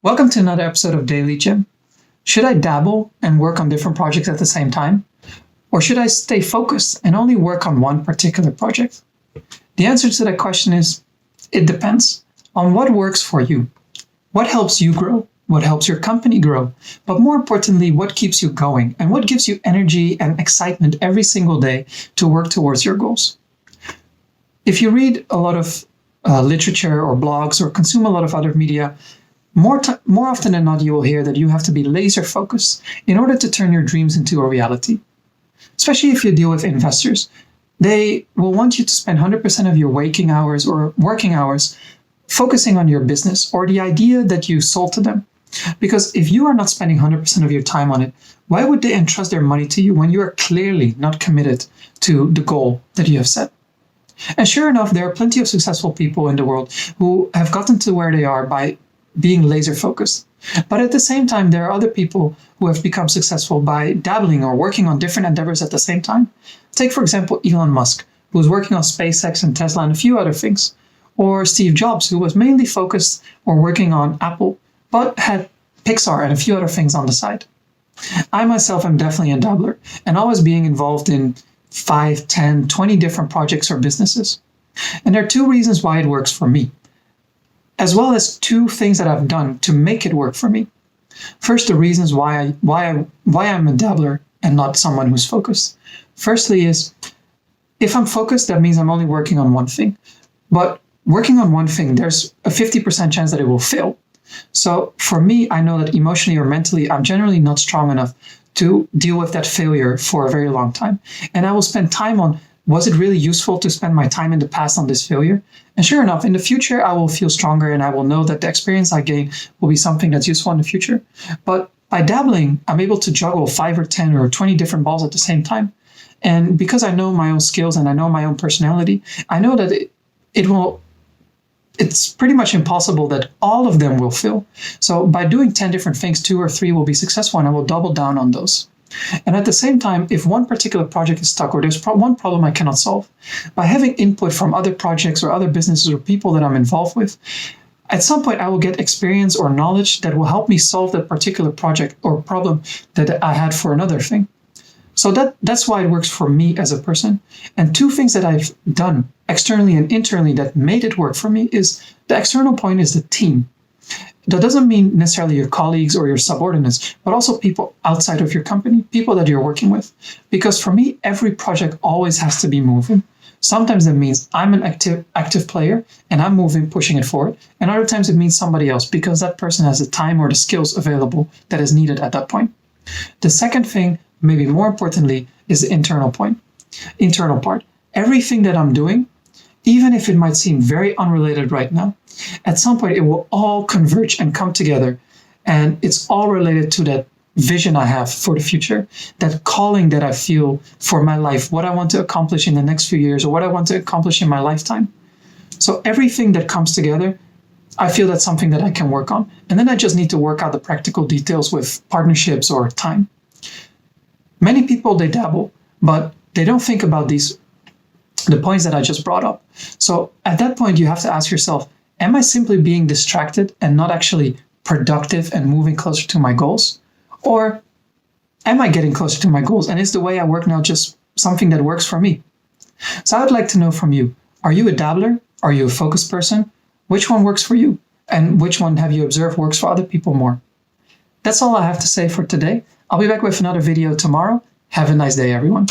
Welcome to another episode of Daily Gym. Should I dabble and work on different projects at the same time? Or should I stay focused and only work on one particular project? The answer to that question is, it depends on what works for you. What helps you grow? What helps your company grow? But more importantly, what keeps you going and what gives you energy and excitement every single day to work towards your goals? If you read a lot of literature or blogs or consume a lot of other media, more often than not, you will hear that you have to be laser focused in order to turn your dreams into a reality. Especially if you deal with investors. They will want you to spend 100% of your waking hours or working hours focusing on your business or the idea that you sold to them. Because if you are not spending 100% of your time on it, why would they entrust their money to you when you are clearly not committed to the goal that you have set? And sure enough, there are plenty of successful people in the world who have gotten to where they are by being laser focused. But at the same time, there are other people who have become successful by dabbling or working on different endeavors at the same time. Take, for example, Elon Musk, who was working on SpaceX and Tesla and a few other things. Or Steve Jobs, who was mainly focused or working on Apple, but had Pixar and a few other things on the side. I myself am definitely a dabbler and always being involved in 5, 10, 20 different projects or businesses. And there are two reasons why it works for me, as well as two things that I've done to make it work for me. First, the reasons why I'm a dabbler and not someone who's focused. Firstly is, if I'm focused, that means I'm only working on one thing. But working on one thing, there's a 50% chance that it will fail. So for me, I know that emotionally or mentally, I'm generally not strong enough to deal with that failure for a very long time. And I will spend time on, was it really useful to spend my time in the past on this failure? And sure enough, in the future, I will feel stronger and I will know that the experience I gain will be something that's useful in the future. But by dabbling, I'm able to juggle 5 or 10 or 20 different balls at the same time. And because I know my own skills and I know my own personality, I know that it's pretty much impossible that all of them will fail. So by doing 10 different things, 2 or 3 will be successful and I will double down on those. And at the same time, if one particular project is stuck or there's one problem I cannot solve, by having input from other projects or other businesses or people that I'm involved with, at some point I will get experience or knowledge that will help me solve that particular project or problem that I had for another thing. So that's why it works for me as a person. And two things that I've done externally and internally that made it work for me is the external point is the team. That doesn't mean necessarily your colleagues or your subordinates, but also people outside of your company, people that you're working with. Because for me, every project always has to be moving. Sometimes that means I'm an active player and I'm moving, pushing it forward. And other times it means somebody else because that person has the time or the skills available that is needed at that point. The second thing, maybe more importantly, is the internal part. Everything that I'm doing, even if it might seem very unrelated right now, at some point it will all converge and come together. And it's all related to that vision I have for the future, that calling that I feel for my life, what I want to accomplish in the next few years or what I want to accomplish in my lifetime. So everything that comes together, I feel that's something that I can work on. And then I just need to work out the practical details with partnerships or time. Many people, they dabble, but they don't think about the points that I just brought up. So at that point, you have to ask yourself, am I simply being distracted and not actually productive and moving closer to my goals? Or am I getting closer to my goals? And is the way I work now just something that works for me? So I'd like to know from you, are you a dabbler? Are you a focused person? Which one works for you? And which one have you observed works for other people more? That's all I have to say for today. I'll be back with another video tomorrow. Have a nice day, everyone.